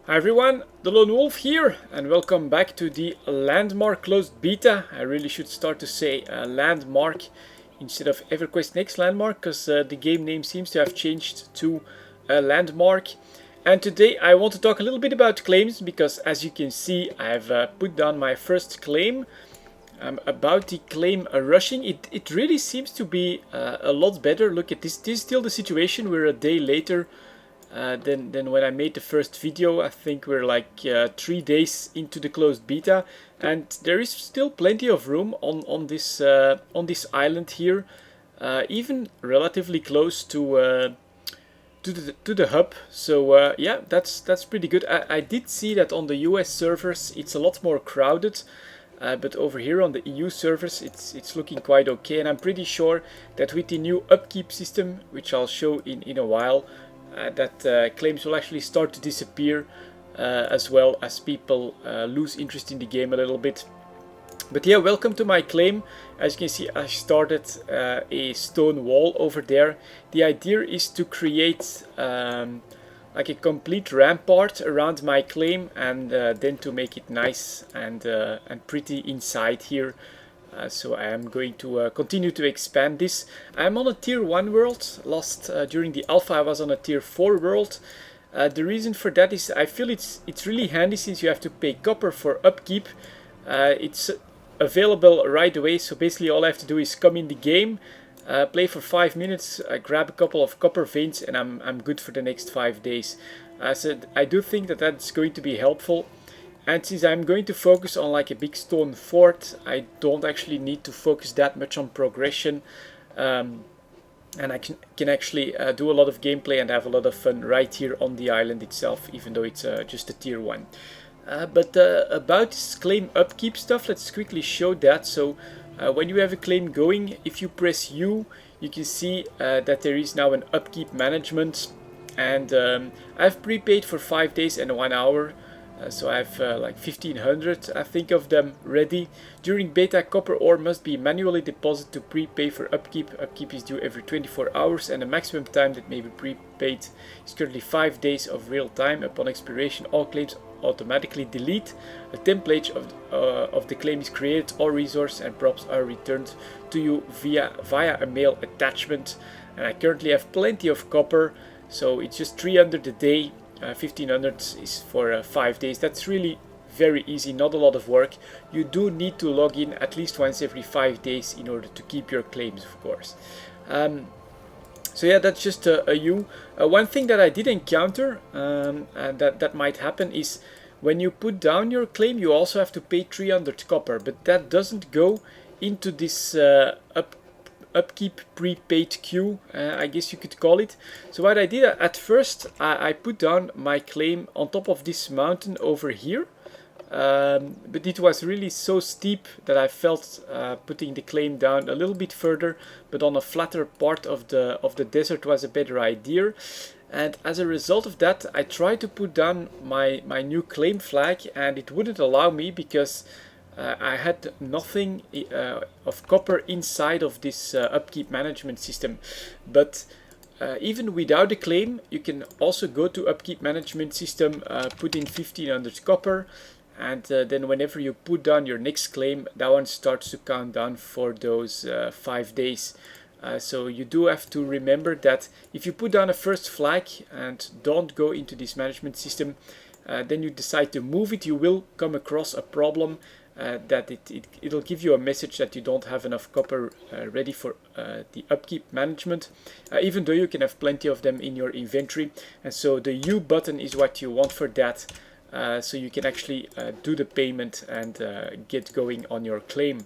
Hi everyone, delonewolf here, and welcome back to the Landmark closed beta. I really should start to say Landmark instead of EverQuest Next Landmark, because the game name seems to have changed to Landmark. And today I want to talk a little bit about claims, because as you can see I have put down my first claim. About the claim rushing, it really seems to be a lot better. Look at this, this is still the situation. We're a day later than when I made the first video. I think we're like 3 days into the closed beta, and there is still plenty of room on this island here, even relatively close to the hub. So yeah, that's pretty good. I did see that on the US servers it's a lot more crowded, but over here on the EU servers it's looking quite okay, and I'm pretty sure that with the new upkeep system, which I'll show in a while, that claims will actually start to disappear, as well as people lose interest in the game a little bit. But yeah, welcome to my claim. As you can see, I started a stone wall over there. The idea is to create like a complete rampart around my claim, and then to make it nice and pretty inside here. So I am going to continue to expand this. I'm on a tier 1 world. During the alpha I was on a tier 4 world. The reason for that is I feel it's really handy, since you have to pay copper for upkeep. It's available right away, so basically all I have to do is come in the game, play for 5 minutes, grab a couple of copper veins, and I'm good for the next 5 days. So I do think that that's going to be helpful. And since I'm going to focus on like a big stone fort, I don't actually need to focus that much on progression. And I can actually do a lot of gameplay and have a lot of fun right here on the island itself, even though it's just a tier 1. But about this claim upkeep stuff, let's quickly show that. So when you have a claim going, if you press U, you can see that there is now an upkeep management. And I've prepaid for 5 days and 1 hour. So I have like 1500, I think, of them ready. During beta, copper ore must be manually deposited to prepay for upkeep. Upkeep is due every 24 hours, and the maximum time that may be prepaid is currently 5 days of real time. Upon expiration, all claims automatically delete. A template of the claim is created. All resources and props are returned to you via a mail attachment. And I currently have plenty of copper, so it's just 300 a day. 1500 is for 5 days. That's really very easy, not a lot of work. You do need to log in at least once every 5 days in order to keep your claims, of course. So yeah, that's just a U. One thing that I did encounter, and that might happen, is when you put down your claim, you also have to pay 300 copper, but that doesn't go into this upkeep prepaid queue, I guess you could call it. So what I did at first, I put down my claim on top of this mountain over here, but it was really so steep that I felt putting the claim down a little bit further, but on a flatter part of the desert was a better idea. And as a result of that, I tried to put down my new claim flag, and it wouldn't allow me, because I had nothing of copper inside of this upkeep management system. But even without a claim, you can also go to upkeep management system, put in 1500 copper, and then whenever you put down your next claim, that one starts to count down for those 5 days. So you do have to remember that if you put down a first flag and don't go into this management system, then you decide to move it, you will come across a problem. That it'll give you a message that you don't have enough copper ready for the upkeep management, even though you can have plenty of them in your inventory. And so the U button is what you want for that, so you can actually do the payment and get going on your claim.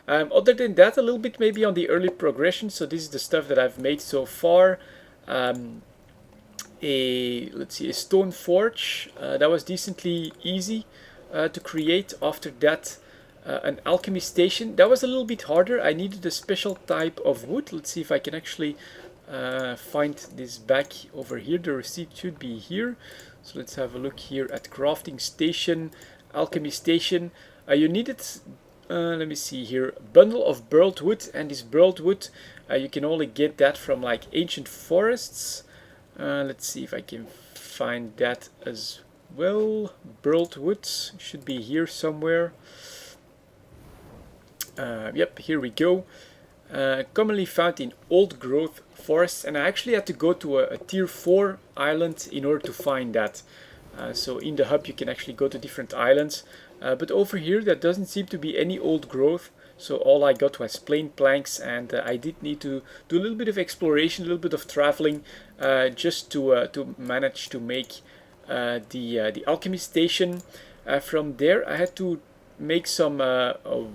Other than that, a little bit maybe on the early progression. So this is the stuff that I've made so far. Let's see, a stone forge, that was decently easy to create. After that, an alchemy station, that was a little bit harder. I needed a special type of wood. Let's see if I can actually find this back over here. The receipt should be here. So let's have a look here at crafting station, alchemy station. You needed, let me see here, bundle of burled wood, and this burled wood, you can only get that from like ancient forests. Let's see if I can find that as well, burled wood should be here somewhere. Yep, here we go. Commonly found in old growth forests, and I actually had to go to a tier 4 island in order to find that. So in the hub you can actually go to different islands, but over here there doesn't seem to be any old growth, so all I got was plain planks, and I did need to do a little bit of exploration, a little bit of traveling, just to manage to make the alchemy station. From there I had to make some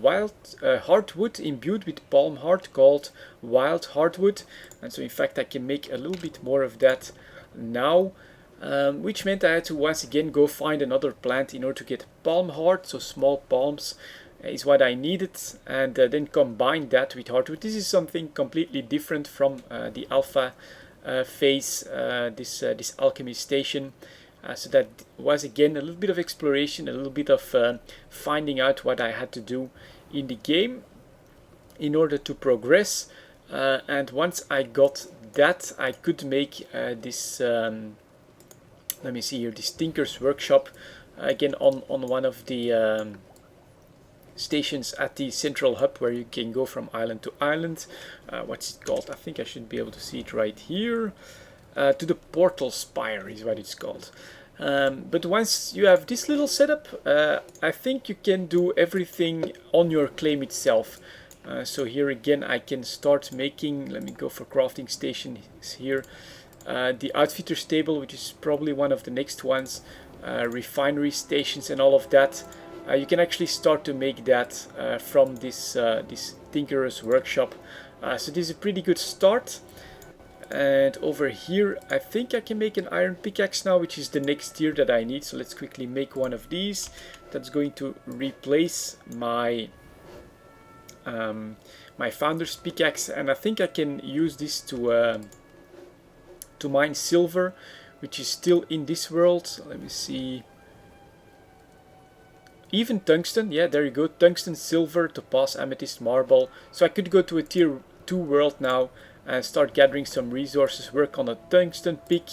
wild hardwood imbued with palm heart called wild hardwood, and so in fact I can make a little bit more of that now, which meant I had to once again go find another plant in order to get palm heart, so small palms is what I needed, and then combine that with hardwood. This is something completely different from the alpha phase, this alchemy station. So that was again a little bit of exploration, a little bit of finding out what I had to do in the game in order to progress. And once I got that, I could make this, let me see here, this Tinker's Workshop, again on one of the stations at the central hub where you can go from island to island. What's it called? I think I should be able to see it right here. To the Portal Spire is what it's called. But once you have this little setup, I think you can do everything on your claim itself. So here again I can start making, let me go for crafting stations here, the outfitter stable, which is probably one of the next ones, refinery stations and all of that. You can actually start to make that from this Tinker's Workshop. So this is a pretty good start. And over here I think I can make an iron pickaxe now, which is the next tier that I need. So let's quickly make one of these. That's going to replace my my founder's pickaxe, and I think I can use this to mine silver, which is still in this world. Let me see. Even tungsten, yeah, there you go, tungsten, silver, topaz, amethyst, marble. So I could go to a tier 2 world now and start gathering some resources, work on a tungsten pick.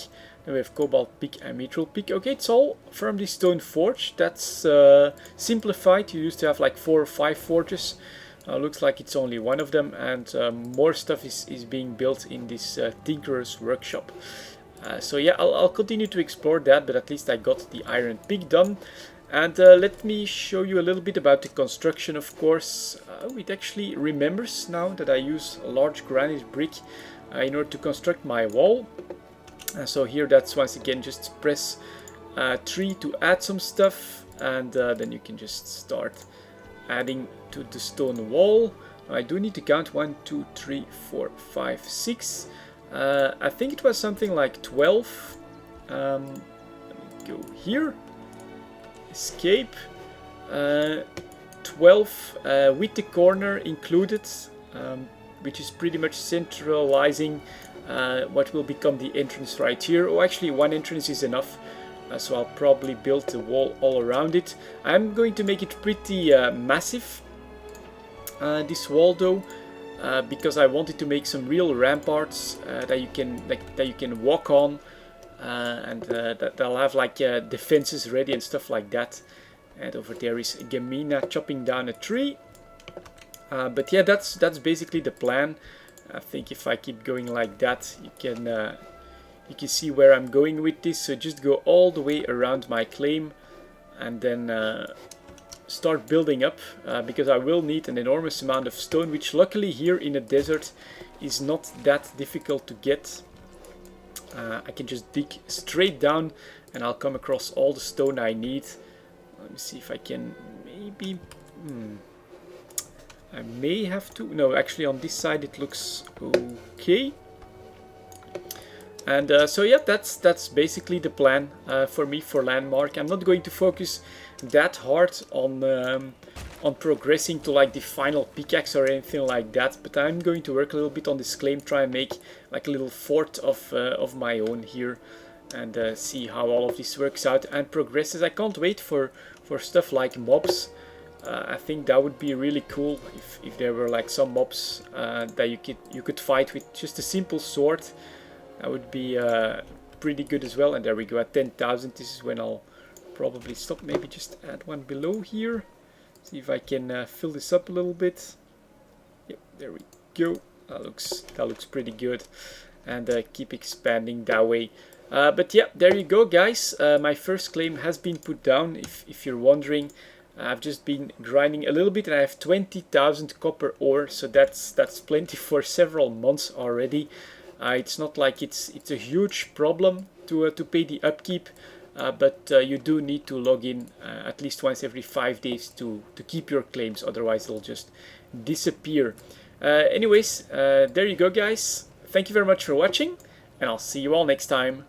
Then we have cobalt pick and mithril pick. Okay, it's all from the stone forge. That's simplified. You used to have like 4 or 5 forges. Looks like it's only one of them, and more stuff is being built in this Tinker's Workshop. So yeah, I'll continue to explore that, but at least I got the iron pick done. And let me show you a little bit about the construction, of course. It actually remembers now that I use a large granite brick in order to construct my wall. So here that's once again just press 3 to add some stuff, and then you can just start adding to the stone wall. I do need to count 1, 2, 3, 4, 5, 6. I think it was something like 12. Let me go here. Escape. 12 with the corner included, which is pretty much centralizing what will become the entrance right here. Oh, actually one entrance is enough, so I'll probably build the wall all around it. I'm going to make it pretty massive, this wall though, because I wanted to make some real ramparts that you can walk on. And that they'll have like defenses ready and stuff like that. And over there is Gamina chopping down a tree. But yeah, that's basically the plan. I think if I keep going like that, you can see where I'm going with this. So just go all the way around my claim, and then start building up, because I will need an enormous amount of stone, which luckily here in the desert is not that difficult to get. I can just dig straight down and I'll come across all the stone I need. Let me see if I can maybe... I may have to... No, actually on this side it looks okay. And so yeah, that's basically the plan for me for Landmark. I'm not going to focus that hard on progressing to like the final pickaxe or anything like that, but I'm going to work a little bit on this claim, try and make like a little fort of my own here, and see how all of this works out and progresses. I can't wait for stuff like mobs. I think that would be really cool if there were like some mobs that you could fight with just a simple sword. That would be pretty good as well. And there we go at 10,000. This is when I'll probably stop. Maybe just add one below here. See if I can fill this up a little bit. Yep, there we go. That looks pretty good. And keep expanding that way. But yeah, there you go, guys. My first claim has been put down. If you're wondering, I've just been grinding a little bit, and I have 20,000 copper ore, so that's plenty for several months already. It's not like it's a huge problem to pay the upkeep, but you do need to log in at least once every 5 days to keep your claims. Otherwise, they'll just disappear. Anyways, there you go, guys. Thank you very much for watching, and I'll see you all next time.